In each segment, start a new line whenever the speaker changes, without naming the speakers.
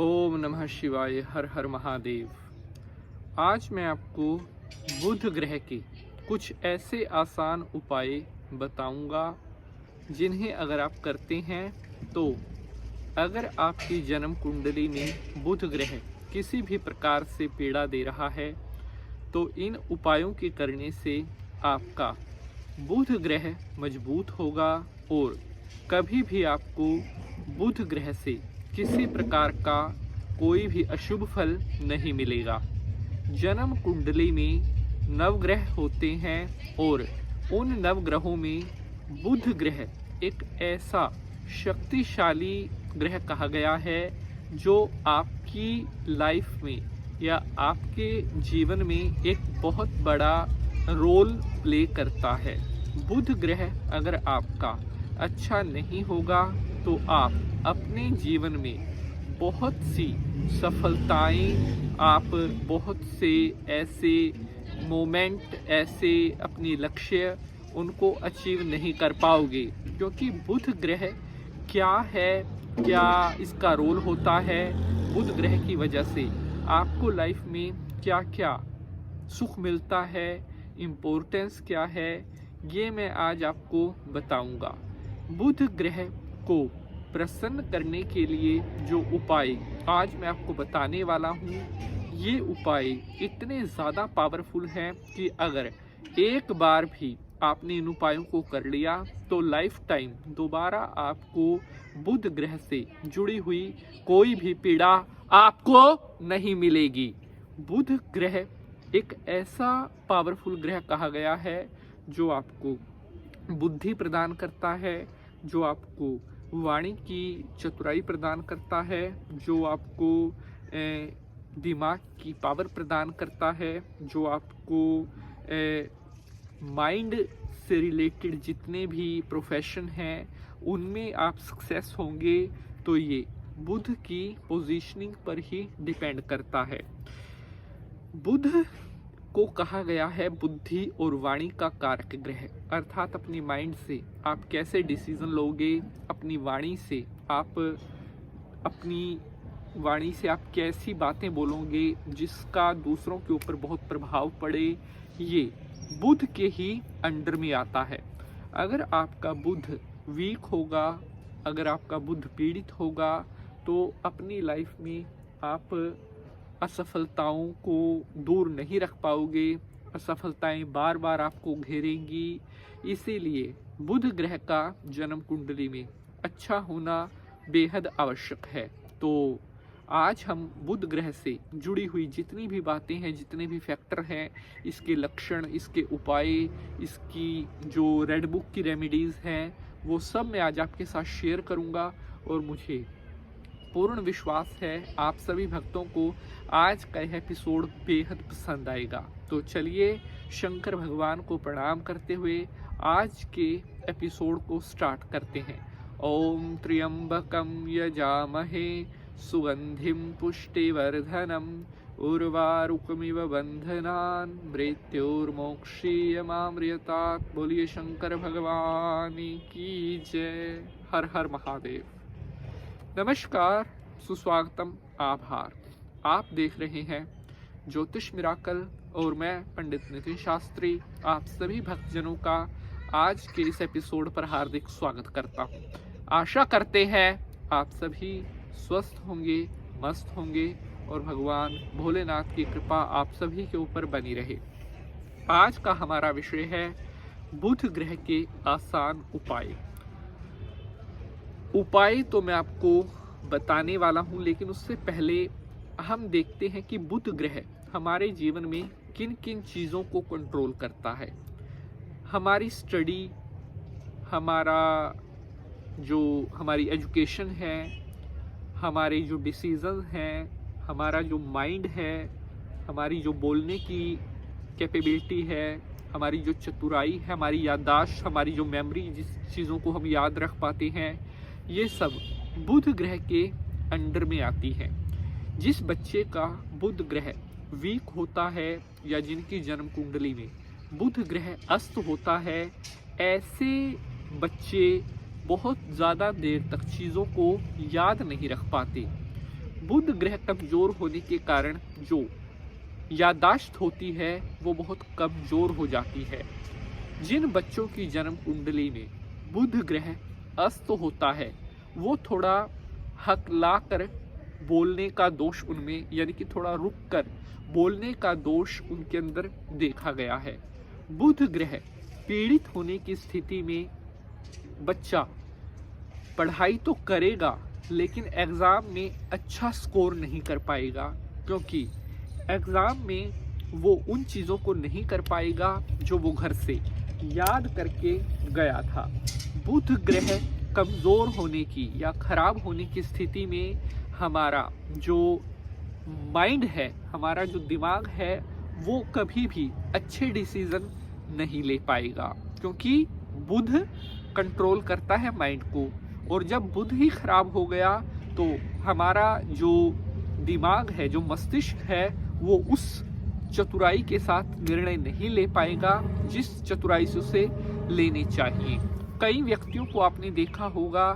ओम नमः शिवाय। हर हर महादेव। आज मैं आपको बुध ग्रह के कुछ ऐसे आसान उपाय बताऊंगा जिन्हें अगर आप करते हैं तो अगर आपकी जन्म कुंडली में बुध ग्रह किसी भी प्रकार से पीड़ा दे रहा है तो इन उपायों के करने से आपका बुध ग्रह मजबूत होगा और कभी भी आपको बुध ग्रह से किसी प्रकार का कोई भी अशुभ फल नहीं मिलेगा। जन्म कुंडली में नवग्रह होते हैं और उन नवग्रहों में बुध ग्रह एक ऐसा शक्तिशाली ग्रह कहा गया है जो आपकी लाइफ में या आपके जीवन में एक बहुत बड़ा रोल प्ले करता है। बुध ग्रह अगर आपका अच्छा नहीं होगा तो आप अपने जीवन में बहुत सी सफलताएं, आप बहुत से ऐसे मोमेंट, ऐसे अपनी लक्ष्य उनको अचीव नहीं कर पाओगे, क्योंकि बुध ग्रह क्या है, क्या इसका रोल होता है, बुध ग्रह की वजह से आपको लाइफ में क्या क्या सुख मिलता है, इम्पोर्टेंस क्या है, ये मैं आज आपको बताऊंगा। बुध ग्रह को प्रसन्न करने के लिए जो उपाय आज मैं आपको बताने वाला हूँ, ये उपाय इतने ज़्यादा पावरफुल हैं कि अगर एक बार भी आपने इन उपायों को कर लिया तो लाइफ टाइम दोबारा आपको बुध ग्रह से जुड़ी हुई कोई भी पीड़ा आपको नहीं मिलेगी। बुध ग्रह एक ऐसा पावरफुल ग्रह कहा गया है जो आपको बुद्धि प्रदान करता है, जो आपको वाणी की चतुराई प्रदान करता है, जो आपको दिमाग की पावर प्रदान करता है, जो आपको माइंड से रिलेटेड जितने भी प्रोफेशन हैं उनमें आप सक्सेस होंगे। तो ये बुध की पोजीशनिंग पर ही डिपेंड करता है। बुध को कहा गया है बुद्धि और वाणी का कारक ग्रह, अर्थात अपनी माइंड से आप कैसे डिसीजन लोगे, अपनी वाणी से आप कैसी बातें बोलोगे जिसका दूसरों के ऊपर बहुत प्रभाव पड़े, ये बुध के ही अंडर में आता है। अगर आपका बुध वीक होगा, अगर आपका बुध पीड़ित होगा तो अपनी लाइफ में आप असफलताओं को दूर नहीं रख पाओगे, असफलताएं बार बार आपको घेरेंगी। इसीलिए बुध ग्रह का जन्म कुंडली में अच्छा होना बेहद आवश्यक है। तो आज हम बुध ग्रह से जुड़ी हुई जितनी भी बातें हैं, जितने भी फैक्टर हैं, इसके लक्षण, इसके उपाय, इसकी जो रेड बुक की रेमेडीज़ हैं, वो सब मैं आज आपके साथ शेयर करूंगा। और मुझे पूर्ण विश्वास है आप सभी भक्तों को आज का यह एपिसोड बेहद पसंद आएगा। तो चलिए शंकर भगवान को प्रणाम करते हुए आज के एपिसोड को स्टार्ट करते हैं। ओम त्र्यंबकम यजामहे सुगंधिम पुष्टिवर्धनम उर्वारुकमिव बंधनान् मृत्योर्मोक्षीयमामृतात्। बोलिए शंकर भगवान की जय। हर हर महादेव। नमस्कार, सुस्वागतम, आभार। आप देख रहे हैं ज्योतिष मिराकल और मैं पंडित नितिन शास्त्री आप सभी भक्तजनों का आज के इस एपिसोड पर हार्दिक स्वागत करता हूं। आशा करते हैं आप सभी स्वस्थ होंगे, मस्त होंगे और भगवान भोलेनाथ की कृपा आप सभी के ऊपर बनी रहे। आज का हमारा विषय है बुध ग्रह के आसान उपाय। उपाय तो मैं आपको बताने वाला हूं, लेकिन उससे पहले हम देखते हैं कि बुध ग्रह हमारे जीवन में किन किन चीज़ों को कंट्रोल करता है। हमारी स्टडी, हमारी एजुकेशन है, हमारे जो डिसीजन हैं, हमारा जो माइंड है, हमारी जो बोलने की कैपेबिलिटी है, हमारी जो चतुराई है, हमारी याददाश्त, हमारी जो मेमोरी, जिस चीज़ों को हम याद रख पाते हैं, ये सब बुध ग्रह के अंडर में आती है। जिस बच्चे का बुध ग्रह वीक होता है या जिनकी जन्म कुंडली में बुध ग्रह अस्त होता है, ऐसे बच्चे बहुत ज़्यादा देर तक चीज़ों को याद नहीं रख पाते। बुध ग्रह कमजोर होने के कारण जो याददाश्त होती है वो बहुत कमजोर हो जाती है। जिन बच्चों की जन्म कुंडली में बुध ग्रह अस्त होता है वो थोड़ा हकला कर बोलने का दोष उनमें, यानी कि थोड़ा रुक कर बोलने का दोष उनके अंदर देखा गया है। बुध ग्रह पीड़ित होने की स्थिति में बच्चा पढ़ाई तो करेगा लेकिन एग्ज़ाम में अच्छा स्कोर नहीं कर पाएगा, क्योंकि एग्ज़ाम में वो उन चीज़ों को नहीं कर पाएगा जो वो घर से याद करके गया था। बुध ग्रह कमज़ोर होने की या ख़राब होने की स्थिति में हमारा जो माइंड है, हमारा जो दिमाग है, वो कभी भी अच्छे डिसीज़न नहीं ले पाएगा, क्योंकि बुध कंट्रोल करता है माइंड को। और जब बुध ही खराब हो गया तो हमारा जो दिमाग है, जो मस्तिष्क है, वो उस चतुराई के साथ निर्णय नहीं ले पाएगा जिस चतुराई से उसे लेने चाहिए। कई व्यक्तियों को आपने देखा होगा,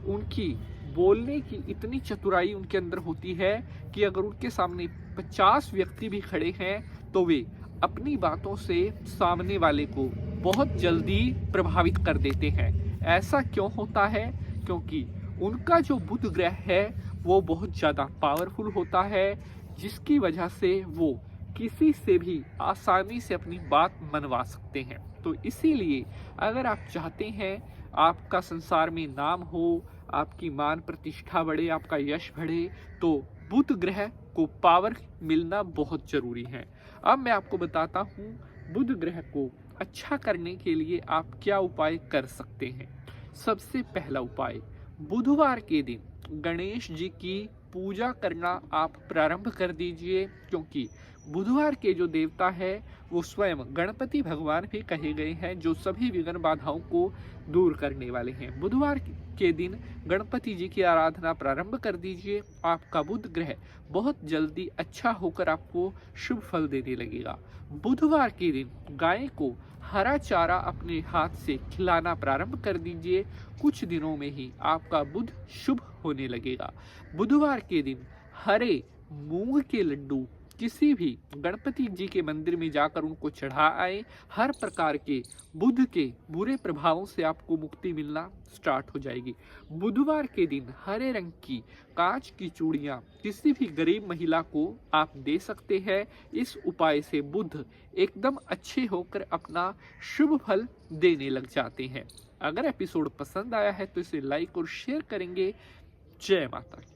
उनकी बोलने की इतनी चतुराई उनके अंदर होती है कि अगर उनके सामने 50 व्यक्ति भी खड़े हैं तो वे अपनी बातों से सामने वाले को बहुत जल्दी प्रभावित कर देते हैं। ऐसा क्यों होता है? क्योंकि उनका जो बुध ग्रह है वो बहुत ज़्यादा पावरफुल होता है, जिसकी वजह से वो किसी से भी आसानी से अपनी बात मनवा सकते हैं। तो इसीलिए अगर आप चाहते हैं आपका संसार में नाम हो, आपकी मान प्रतिष्ठा बढ़े, आपका यश बढ़े, तो बुध ग्रह को पावर मिलना बहुत ज़रूरी है। अब मैं आपको बताता हूँ बुध ग्रह को अच्छा करने के लिए आप क्या उपाय कर सकते हैं। सबसे पहला उपाय, बुधवार के दिन गणेश जी की पूजा करना आप प्रारंभ कर दीजिए, क्योंकि बुधवार के जो देवता है वो स्वयं गणपति भगवान भी कहे गए हैं, जो सभी विघ्न बाधाओं को दूर करने वाले हैं। बुधवार के दिन गणपति जी की आराधना प्रारंभ कर दीजिए। आपका बुध ग्रह बहुत जल्दी अच्छा होकर आपको शुभ फल देने लगेगा। बुधवार के दिन गाय को हरा चारा अपने हाथ से खिलाना प्रारंभ कर दीजिए। कुछ दिनों में ही आपका बुध शुभ होने लगेगा। बुधवार के दिन हरे मूंग के लड्डू किसी भी गणपति जी के मंदिर में जाकर उनको चढ़ा आए। हर प्रकार के बुध के बुरे प्रभावों से आपको मुक्ति मिलना स्टार्ट हो जाएगी। बुधवार के दिन हरे रंग की कांच की चूड़ियां किसी भी गरीब महिला को आप दे सकते हैं। इस उपाय से बुध एकदम अच्छे होकर अपना शुभ फल देने लग जाते हैं। अगर एपिसोड पसंद आया है तो इसे लाइक और शेयर करेंगे। जय माता की।